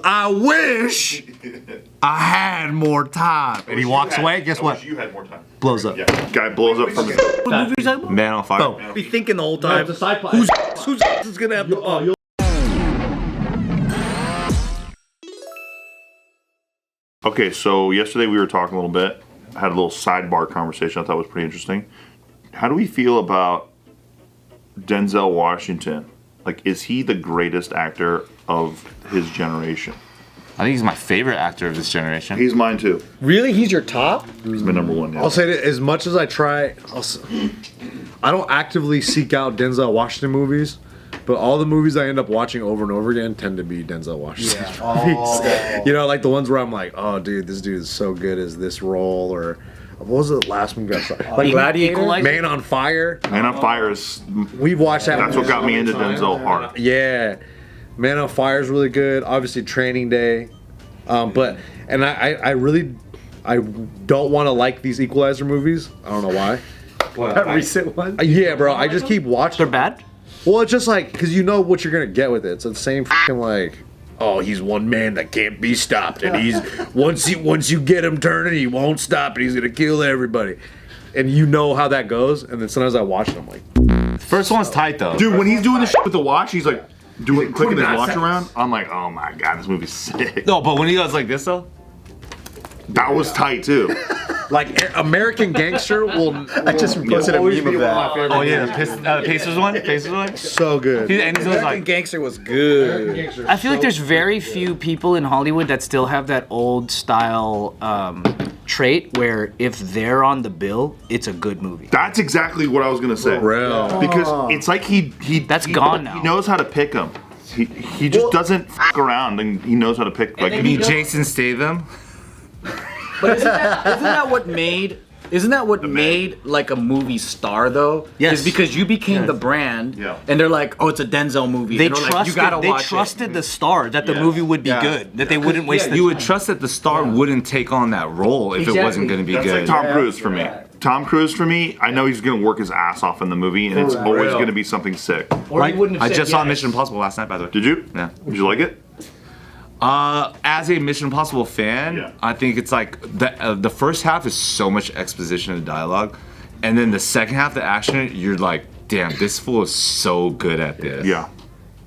I wish I had more time. And he walks away. Guess what? You had more time. Blows up. Yeah. Guy blows up from his. What movie are you talking about? Man on Fire. Oh, be thinking the whole time. Who's is gonna have the bump? Okay, so yesterday we were talking a little bit. I had a little sidebar conversation I thought was pretty interesting. How do we feel about Denzel Washington? Like, is he the greatest actor of his generation? I think he's my favorite actor of this generation. He's mine too. Really? He's your top? He's my number one. Yeah. I'll say that as much as I try, I don't actively seek out Denzel Washington movies, but all the movies I end up watching over and over again tend to be Denzel Washington movies. Oh. You know, like the ones where I'm like, oh, dude, this dude is so good as this role, or what was the last movie I saw? Like Gladiator? Man on Fire. Man on Fire is. We've watched that. That's what got me into Denzel hard. Yeah. Man on Fire is really good. Obviously, Training Day. But I really don't want to like these Equalizer movies. I don't know why. That recent one? Yeah, bro. I just keep watching. They're bad? Well, it's just like, because you know what you're going to get with it. It's the same fucking like, oh, he's one man that can't be stopped. And he's, once you get him turning, he won't stop and he's going to kill everybody. And you know how that goes. And then sometimes I watch it, I'm like. First one's tight, though. Dude, when he's doing the shit with the watch, he's like, clicking his watch around. I'm like, oh my god, this movie's sick. No, but when he goes like this, though? That was tight too. Like, American Gangster will I just posted a meme of that. Oh, yeah, the Pacers one? Pacers one? so good. And he's American like, Gangster was good. I feel like there's very few people in Hollywood that still have that old style trait where if they're on the bill, it's a good movie. That's exactly what I was gonna say. Real. Because it's like he That's gone now. He knows how to pick them. He just doesn't fuck around, and he knows how to pick. Like, you mean Jason Statham? But isn't that what made? Isn't that what made like a movie star though? Yes. Is because you became the brand, Yeah. and they're like, oh, it's a Denzel movie. They and they're like, trusted, you gotta they watch trusted the star that the movie would be good, that they wouldn't waste the You would trust that the star wouldn't take on that role if it wasn't going to be that's good. like Tom Cruise for me. Tom Cruise for me, I know he's gonna work his ass off in the movie, and it's always gonna be something sick. Or you wouldn't have I said just saw yes. Mission Impossible last night, by the way. Did you? Yeah. Did you like it? As a Mission Impossible fan, Yeah. I think it's like the first half is so much exposition and dialogue, and then the second half, the action, you're like, damn, this fool is so good at this. Yeah.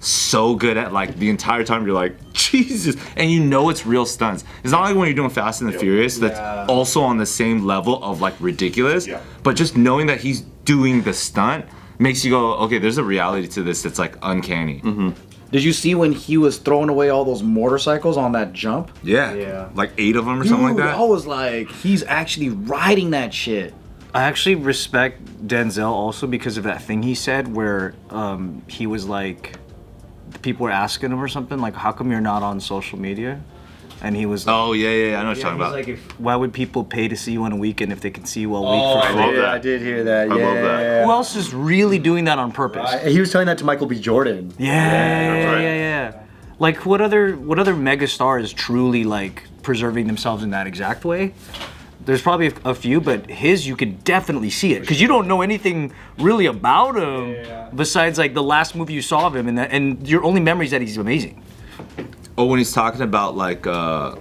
So good at, like, the entire time you're like, Jesus, and you know it's real stunts. It's not like when you're doing Fast and the Furious that's also on the same level of like ridiculous, but just knowing that he's doing the stunt makes you go, okay, there's a reality to this that's like uncanny. Mm-hmm. Did you see when he was throwing away all those motorcycles on that jump? Yeah. Like 8 of them or something like that. I was like, he's actually riding that shit. I actually respect Denzel also because of that thing he said where he was like, people were asking him or something like, how come you're not on social media? And he was like, Oh, yeah, I know what you're talking about. like, why would people pay to see you on a weekend if they can see you all week for free? love that. I did hear that. I love that. Who else is really doing that on purpose? He was telling that to Michael B. Jordan. Yeah. Like, what other mega star is truly like preserving themselves in that exact way? There's probably a few, but his, you could definitely see it because you don't know anything really about him besides like the last movie you saw of him, and your only memory is that he's amazing. Oh, when he's talking about like, I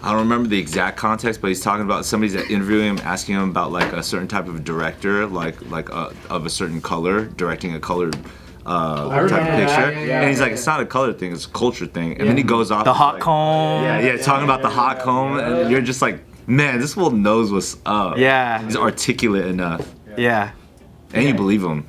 don't remember the exact context, but he's talking about somebody's interviewing him, asking him about like a certain type of director, like of a certain color, directing a colored type of picture, and he's like, it's not a color thing, it's a culture thing, and then he goes off The hot comb. Yeah, talking about the hot comb, and you're just like, man, this fool knows what's up. Yeah. He's articulate enough, Yeah. and you believe him.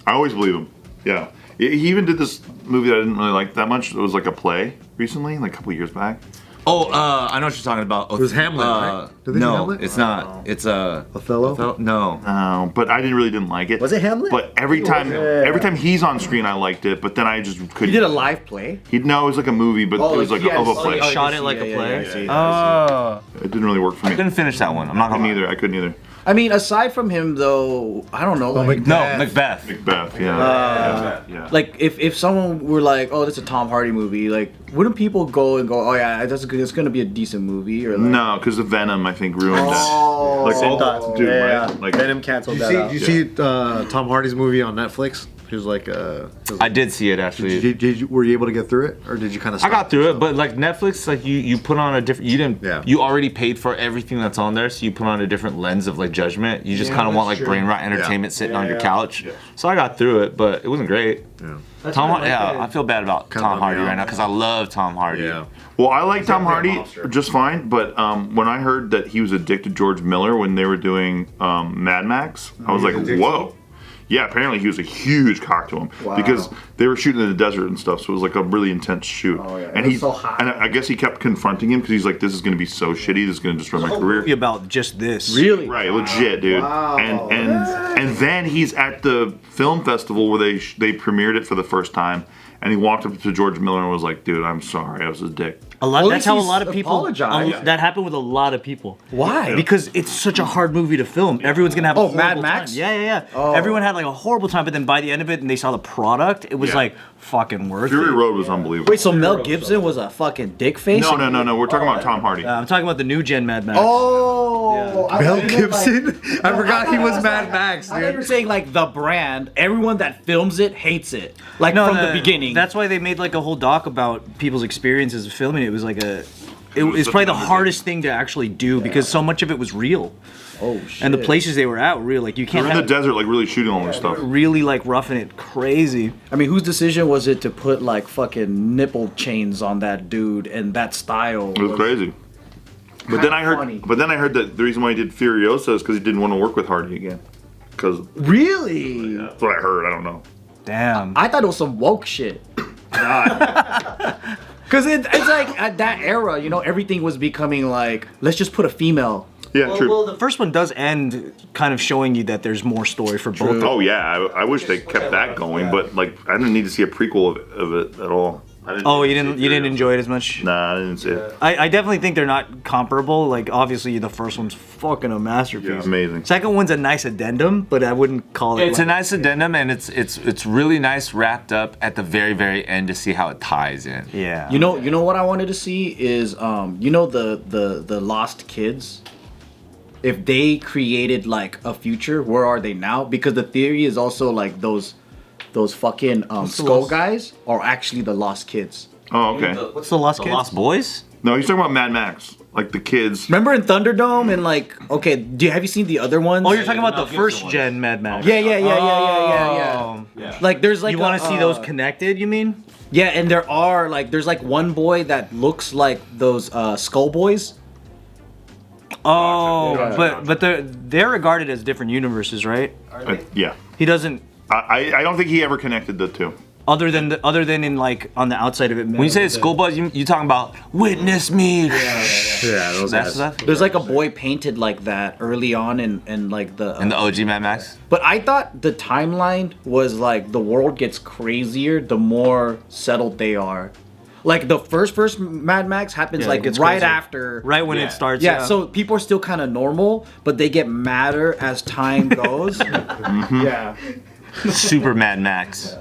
I always believe him. Yeah. He even did this movie that I didn't really like that much. It was like a play recently, like a couple years back. Oh, I know what you're talking about. It was Hamlet, right? Did they do No, Hamlet? it's not. It's Othello? No. But I didn't like it. Was it Hamlet? But every time he's on screen, I liked it. But then I just couldn't. He did a live play. No, it was like a movie, but it was like of a play. Shot it like a play. It didn't really work for me. I couldn't finish that one. I'm not I gonna couldn't lie. either. I couldn't either. I mean, aside from him though, I don't know. Like, No, Macbeth. Macbeth. Yeah. like if someone were like, oh, this is a Tom Hardy movie, like, wouldn't people go and go, oh yeah, it's gonna be a decent movie, or like, No, because of Venom, I think ruined that. Like, Same thoughts. dude, Yeah. right? Like, Venom canceled that out. Did you see Tom Hardy's movie on Netflix? He was like, I did see it actually. Were you able to get through it, or did you kind of? I got through it, but like Netflix, like you put on a different. You didn't. Yeah. You already paid for everything that's on there, so you put on a different lens of like judgment. You just kind of want like brain rot entertainment sitting on your couch. Yeah. So I got through it, but it wasn't great. Yeah. I feel bad about Tom Hardy right now because I love Tom Hardy. Yeah. Well, I like Tom Hardy just fine, but when I heard that he was addicted to George Miller when they were doing Mad Max, I was like, whoa. Yeah, apparently he was a huge cock to him because they were shooting in the desert and stuff, so it was like a really intense shoot. Oh, yeah. And so hot. And I guess he kept confronting him because he's like, "This is going to be so shitty. This is going to destroy my career." About just this. Really? Right, legit, dude. Wow. And then he's at the film festival where they premiered it for the first time, and he walked up to George Miller and was like, "Dude, I'm sorry, I was a dick." That's how a lot of people. apologized. That happened with a lot of people. Why? Because it's such a hard movie to film. Everyone's gonna have a horrible Mad Max? time. Yeah. Oh. Everyone had like a horrible time, but then by the end of it, and they saw the product, it was like fucking worth Fury it. Road was unbelievable. Wait, so Mel Gibson was a fucking dick face? No. We're talking about Tom Hardy. I'm talking about the new gen Mad Max. Oh, Mel Gibson. I forgot he was Mad Max, I thought you were dude. saying like the brand. Everyone that films it hates it, like from the beginning. That's why they made like a whole doc about people's experiences of filming it. It was like it's probably the hardest thing to actually do because so much of it was real. Oh shit! And the places they were at were real. Like you can't They're in have the desert, like really shooting all this stuff. really like roughing it crazy. I mean, whose decision was it to put like fucking nipple chains on that dude and that style? It was crazy. But then I heard that the reason why he did Furiosa is because he didn't want to work with Hardy again. Because Really? that's what I heard. I don't know. Damn. I thought it was some woke shit. Because it's like at that era, you know, everything was becoming like, let's just put a female. Yeah, true. Well, the first one does end kind of showing you that there's more story for both. of them. Oh yeah, I wish they kept that going, but like I didn't need to see a prequel of it at all. Oh, you didn't enjoy it as much? Nah, I didn't see it. I definitely think they're not comparable. Like obviously the first one's fucking a masterpiece. Yeah, amazing. Second one's a nice addendum, but I wouldn't call it. It's a nice addendum, and it's really nice wrapped up at the very very end to see how it ties in. Yeah. You know what I wanted to see is the Lost Kids. If they created like a future, where are they now? Because the theory is also like those fucking skull guys are actually the Lost Kids. Oh, okay. What's the Lost Kids? Lost Boys? No, he's talking about Mad Max, like the kids. Remember in Thunderdome and like, okay, have you seen the other ones? Oh, you're talking about the first gen Mad Max. Yeah. Like there's like You want to see those connected? You mean? Yeah, and there's like one boy that looks like those Skull Boys. Oh, but they're regarded as different universes, right? Yeah. He doesn't. I don't think he ever connected the two. Other than in like on the outside of it. When you say schoolboys, you talking about witness me? Yeah, those That's guys. stuff. There's like a boy painted like that early on in like the. And the OG Mad Max. But I thought the timeline was like the world gets crazier the more settled they are. Like the first Mad Max happens like gets right crazy. after. Right when it starts. Yeah, so people are still kind of normal, but they get madder as time goes. Yeah. Super Mad Max.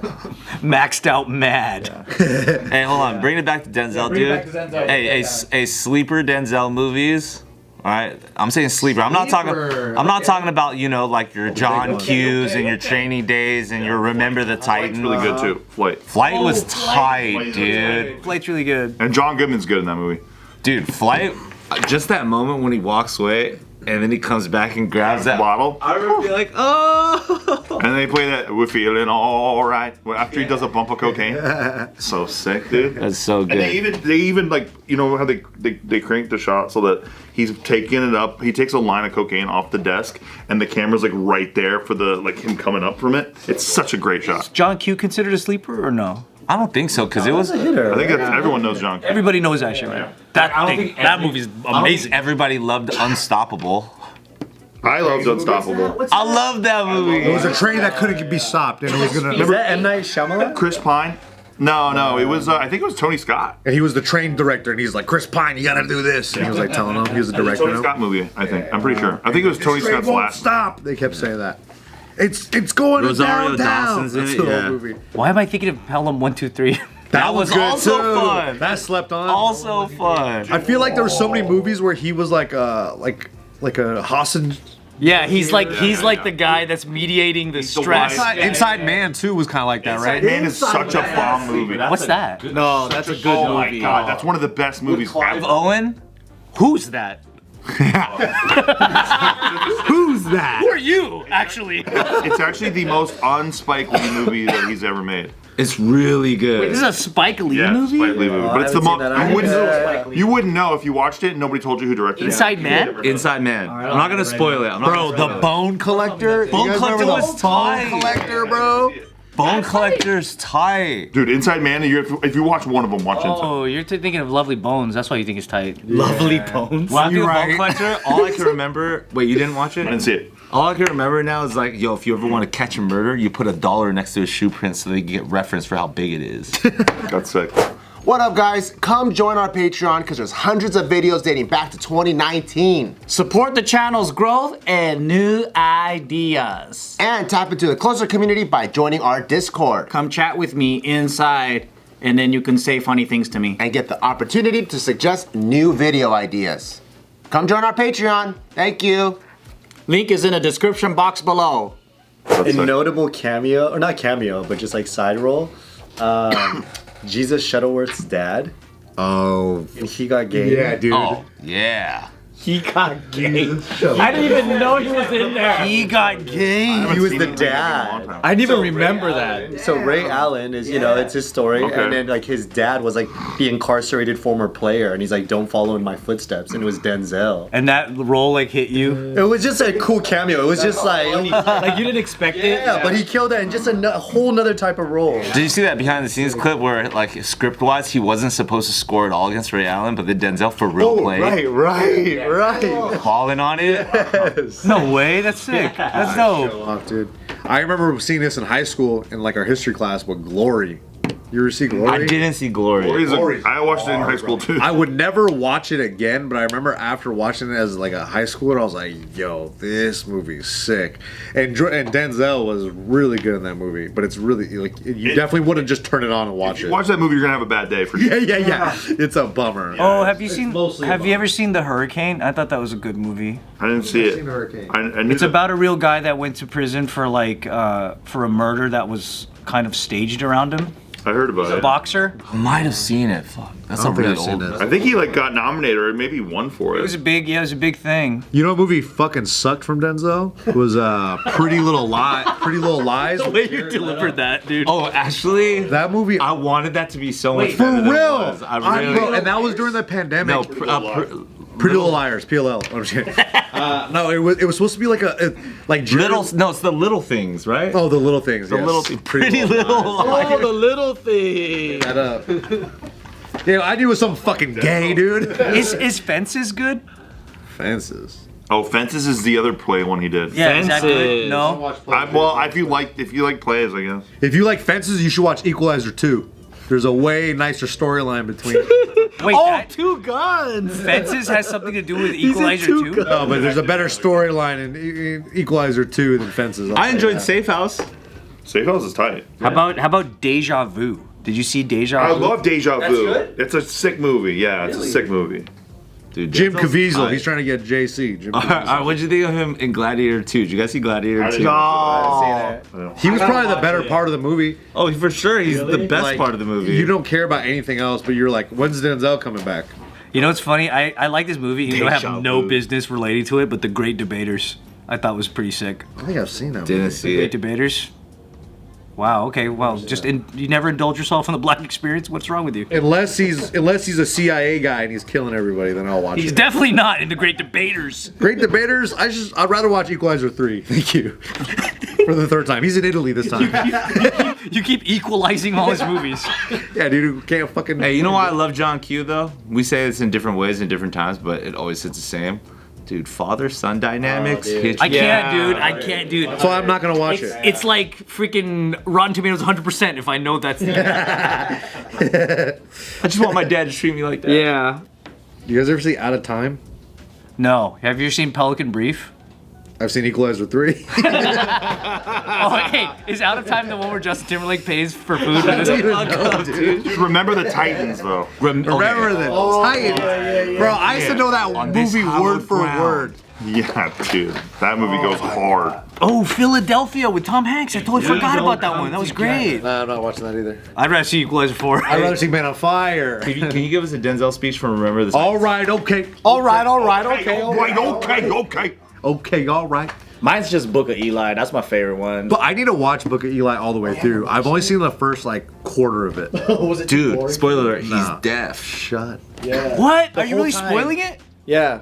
Maxed out mad. Hey, hold on. Bring it back to Denzel, bring it dude. back to Denzel. Hey, a sleeper Denzel movies. All right, I'm saying sleeper. I'm not talking about like your John Q's and your Training Days and your Remember the Titans. It's really good too. Flight. Flight was tight, dude. Flight's really good. And John Goodman's good in that movie. Dude, Flight. Just that moment when he walks away and then he comes back and grabs that Bottle. I remember being like, oh. And they play that "We're Feeling All Right" after he does a bump of cocaine. So sick, dude. That's so good. And they even like, you know how they crank the shot so that he's taking it up. He takes a line of cocaine off the desk, and the camera's like right there for the like him coming up from it. It's such a great shot. John Q considered a sleeper or no? I don't think so because it was. I think everyone knows John. Everybody knows that shit, right? That movie's amazing. Everybody loved Unstoppable. I loved Unstoppable. I love that movie. It was a train that couldn't be stopped, and it was gonna. Is that M. Night Shyamalan? Chris Pine. No, it was. I think it was Tony Scott. And he was the train director, and he's like, Chris Pine, you gotta do this. And he was like telling him he was the director. Tony Scott movie, I think. I'm pretty sure. I think it was Tony Scott's won't last. stop. They kept saying that. It's going Rosario downtown. Dawson's in That's it, the whole yeah. movie. Why am I thinking of Pelham 1, 2, 3? That was good also too. fun. That slept on. Also fun. I feel like there were so many movies where he was like a hostage Yeah, he's like the guy that's mediating the stress. Inside Man 2 was kind of like that, right? Man is such a bomb movie. What's that? No, that's a good Oh my movie. god, that's one of the best movies ever. Owen? Who's that? Who's that? Who are you, actually? It's actually the most un-Spike Lee movie that he's ever made. It's really good. This is a Spike Lee Yeah, movie? Spike Lee movie. But it's the most. You wouldn't know if you watched it and nobody told you who directed it. Inside Man? Inside Man. I'm not gonna spoil it. I'm not Bro, gonna the spoil it. Bone Collector. Bone You guys Collector remember the was tight. Bone Collector, bro. Bone Collector's tight. Dude, Inside Man, if you watch one of them, watch Inside. Oh, you're thinking of Lovely Bones. That's why you think it's tight. Lovely Bones. When I think You're of right. Bone Collector, all I can remember. Wait, you didn't watch I it? didn't see it. All I can remember now is like, yo, if you ever want to catch a murder, you put $1 next to a shoe print so they can get reference for how big it is. That's sick. What up, guys? Come join our Patreon because there's hundreds of videos dating back to 2019. Support the channel's growth and new ideas. And tap into the closer community by joining our Discord. Come chat with me inside, and then you can say funny things to me. And get the opportunity to suggest new video ideas. Come join our Patreon. Thank you. Link is in the description box below. That's A sick. notable cameo, or not cameo, but just like side role. Jesus Shuttleworth's dad. Oh. He got gay. Yeah, dude. Oh, yeah. He got gay. I didn't even know he was in there. He got gay. He was Seen the it in a long dad. time. I didn't even remember that. So Ray Allen is, you know, it's his story, Okay. and then like his dad was like the incarcerated former player, and he's like, "Don't follow in my footsteps," and it was Denzel. And that role like hit you? It was just a cool cameo. It was just like, Like you didn't expect it. yeah, but he killed it in just a whole nother type of role. Did you see that behind the scenes clip where, like, script wise, he wasn't supposed to score at all against Ray Allen, but then Denzel for real played? Right. Balling on it? No way, that's sick. That's dope. Off, dude. I remember seeing this in high school in like our history class with Glory. You ever see Glory? I didn't see Glory. I watched it in high school too. I would never watch it again, but I remember after watching it as like a high schooler, I was like, "Yo, this movie's sick." And Denzel was really good in that movie, but it's really like you definitely wouldn't just turn it on and watch If you it. watch that movie, you're gonna have a bad day for sure. Yeah. It's a bummer. Oh, have you ever seen The Hurricane? I thought that was a good movie. I didn't see it. I knew It's about a real guy that went to prison for like for a murder that was kind of staged around him. I heard about it. Boxer. I might have seen it. Fuck. That's a don't think really I've seen old. it. I think he like got nominated or maybe won for It was it. it was a big thing. You know what movie fucking sucked from Denzel? Was Pretty Little Lies. The way you delivered that, dude. Oh, actually, That movie, I wanted that to be so much for better than it real. was. I really. Bro, and that was during the pandemic. no, Pretty Little Liars, PLL. I'm just kidding. No, it was supposed to be like little. No, it's the little things, right? Oh, the little things. the yes. little things. Pretty little. Oh, the little thing. Shut up. Yeah, I knew it was some fucking gay dude. Is Fences good? Fences. Oh, Fences is the other play one he did. Yeah, is that good? No. If you like plays, I guess. If you like Fences, you should watch Equalizer 2. There's a way nicer storyline between. Wait, that, Two guns. Fences has something to do with Equalizer 2? No, but there's a better storyline in Equalizer 2 than Fences. I enjoyed Safe House. Safe House is tight. How about Deja Vu? Did you see Deja I Vu? love Deja Vu. It's a sick movie. Yeah, it's a sick movie. Dude, Jim Denzel's Caviezel. tight. He's trying to get JC. Jim Caviezel. What'd you think of him in Gladiator 2? Did you guys see Gladiator 2? He was probably the better part of the movie. Oh, for sure. He's the best Like, part of the movie. You don't care about anything else, but you're like, when's Denzel coming back? You know what's funny? I like this movie, even though I Deja have no vu. business relating to it, but The Great Debaters I thought was pretty sick. I think I've seen that Didn't movie. see Great it. Debaters? Wow, okay, well, you never indulge yourself in the black experience? What's wrong with you? Unless he's a CIA guy and he's killing everybody, then I'll watch He's it. definitely not in The Great Debaters. Great Debaters. I'd rather watch Equalizer 3. Thank you. For the third time. He's in Italy this time. You keep equalizing all his movies. Yeah, dude, who can't fucking. Hey, you know why I love John Q though? We say this in different ways in different times, but it always hits the same. Dude, father-son dynamics hit I you. can't, dude. I can't, dude. So I'm not gonna watch it. It's like freaking Rotten Tomatoes 100% if I know that's the I just want my dad to treat me like that. Yeah. You guys ever see Out of Time? No. Have you ever seen Pelican Brief? I've seen Equalizer 3. Oh, hey, is Out of Time the one where Justin Timberlake pays for food? Dude, remember the Titans though. Remember the Titans? Bro, I used to know that On this movie word hallowed for ground. word. Yeah, dude, that movie goes hard. Oh, Philadelphia with Tom Hanks. I totally forgot about that one. That was great. I'm not watching that either. I'd rather see Equalizer 4. I'd rather see Man on Fire. Can you give us a Denzel speech from Remember This? All right, okay. okay. Okay. All right. Mine's just Book of Eli. That's my favorite one. But I need to watch Book of Eli all the way through. I've only seen the first like quarter of it. Was it too Dude, boring? spoiler alert, he's Nah. deaf. Shut. Yeah. What? Are you whole really time. spoiling it? Yeah.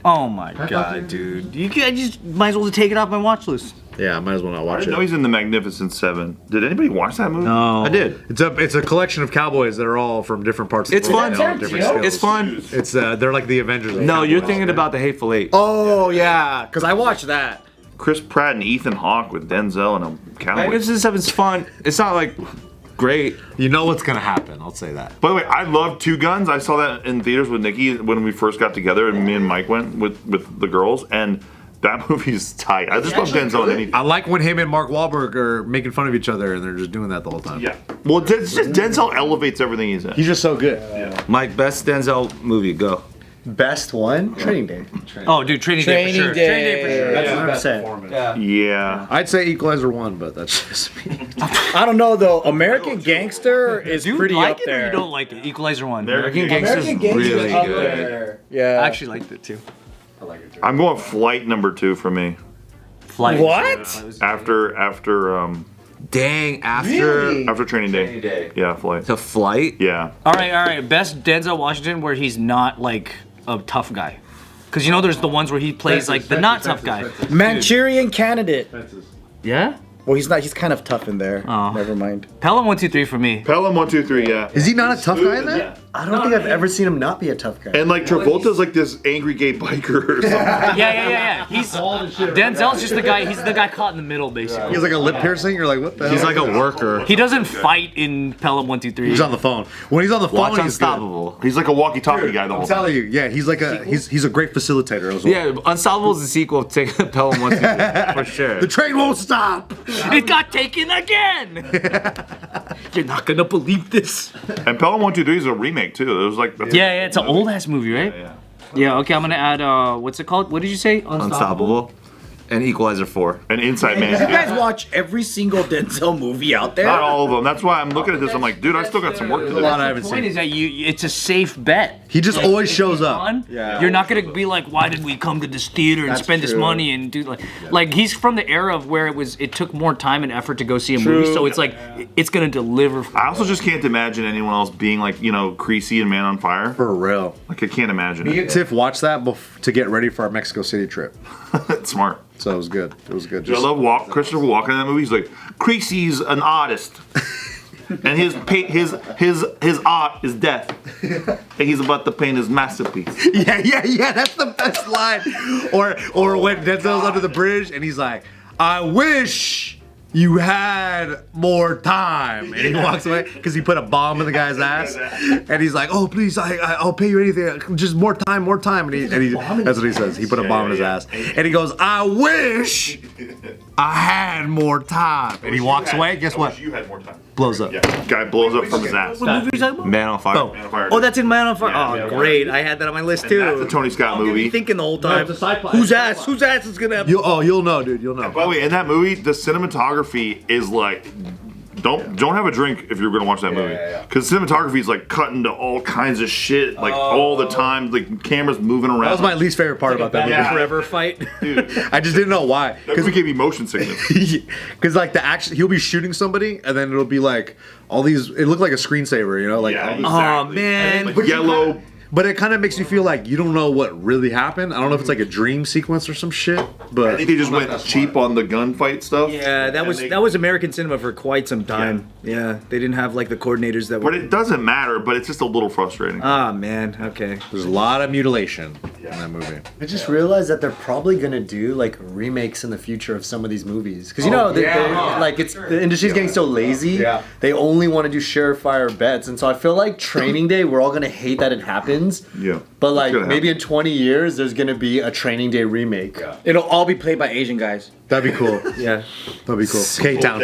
Oh my god, dude. You just might as well take it off my watch list. Yeah, I might as well not I watch didn't know it. he's in the Magnificent Seven. Did anybody watch that movie? No. I did. It's a collection of cowboys that are all from different parts of It's the world. fun. and all have different skills. It's fun. It's they're like the Avengers. of No, you're cowboys. thinking about the Hateful Eight. Oh yeah, because I watched that. Chris Pratt and Ethan Hawke with Denzel and a cowboy. Magnificent Seven's fun. It's not like great. You know what's gonna happen. I'll say that. By the way, I love Two Guns. I saw that in theaters with Nikki when we first got together, and me and Mike went with the girls, and that movie's tight. I just love Denzel in anything. I like when him and Mark Wahlberg are making fun of each other and they're just doing that the whole time. Yeah. Well, it's just Denzel elevates everything he's in. He's just so good. Mike, best Denzel movie, go. Best one? Training Day. Oh, dude, Training Day for sure. Day. Training Day for sure. That's 100%. Yeah. I'd say Equalizer 1, but that's just me. I don't know though. American Gangster is Do you pretty like up it or there. you don't like it? Equalizer 1. American Gangster's really up good. there. Yeah. I actually liked it too. I'm going Flight number 2 for me. Flight. What? After Dang, after Training Day. Yeah, Flight. the flight. Yeah. All right. Best Denzel Washington where he's not like a tough guy. Because you know there's the ones where he plays like the not tough guy. Manchurian Candidate. Yeah? Well, he's not. He's kind of tough in there. Oh. Never mind. Pelham 1, 2, 3 for me. Pelham 1, 2, 3. Yeah. Is he not a tough guy in that? I don't think I've ever seen him not be a tough guy. And like Travolta's like this angry gay biker or something. Yeah. He's Denzel's just the guy. He's the guy caught in the middle, basically. He has like a lip piercing. You're like, what the hell? He's like a worker. He doesn't fight in Pelham 1, 2, 3. He's on the phone. When he's on the phone, Watch he's good. Unstoppable. He's like a walkie-talkie guy the whole I'm time. telling you, yeah, he's like he's a great facilitator as well. Yeah, Unstoppable is the sequel to Pelham 1, 2, 3, for sure. The train won't stop. It got taken again. You're not gonna believe this. And Pelham 1, 2, 3 is a remake too. It was like Yeah, it's an old ass movie, right? Yeah. Okay, I'm gonna add. What's it called? What did you say? Unstoppable. And Equalizer 4. an Inside Man. You guys watch every single Denzel movie out there? Not all of them. That's why I'm looking at this. I'm like, dude, I still got some work to do. A lot I The haven't point seen. is that it's a safe bet. He just always shows up. On, Yeah. You're not gonna be like, why did we come to this theater and That's spend this true. money and do like he's from the era of where it took more time and effort to go see a movie, so it's like it's gonna deliver. I also just can't imagine anyone else being like, Creasy and Man on Fire. For real. Like, I can't imagine Me it. and Tiff watched that to get ready for our Mexico City trip. It's smart. So it was good. It was good. I love Christopher Walken in that movie. He's like, Creasy's an artist. And his art is death. And he's about to paint his masterpiece. Yeah. That's the best line. Or when Denzel's under the bridge and he's like, I wish you had more time. And he walks away because he put a bomb in the guy's ass. And he's like, oh, please, I'll pay you anything. Just more time. And he that's what he says. He put a bomb in his ass. And he goes, I wish I had more time. And he walks away. Guess what? You had more time. Blows up. Yeah. Guy blows up from his ass. What movie are you talking about? Man on Fire. Man on Fire. Oh, that's in Man on Fire. Oh, great! I had that on my list too. That's a Tony Scott movie. Thinking the whole time. it's a side plot. Whose ass is gonna have? You'll know, dude. You'll know. By the way, in that movie, the cinematography is like, don't have a drink if you're gonna watch that movie, because cinematography is like cutting to all kinds of shit, like all the time, like cameras moving around. That was my least favorite part about that movie. Yeah. Forever fight. Dude, I just didn't know why. that movie gave me motion sickness. Because like the action, he'll be shooting somebody, and then it'll be like all these. It looked like a screensaver, like. Yeah, Oh exactly. man. Like yellow. But it kind of makes you feel like you don't know what really happened. I don't know if it's like a dream sequence or some shit. I But think they just went cheap on the gunfight stuff. Yeah, that was American cinema for quite some time. Yeah, they didn't have like the coordinators that But were. it doesn't matter. But it's just a little frustrating. Ah man. Okay. there's a lot of mutilation in that movie. I just realized that they're probably gonna do like remakes in the future of some of these movies because like it's the industry's getting so lazy. Yeah. They only want to do surefire bets, and so I feel like Training Day we're all gonna hate that it happens. Yeah. But like gonna maybe in 20 years there's gonna be a Training Day remake. It'll all be played by Asian guys. That'd be cool. Yeah. That'd be cool. K-Town.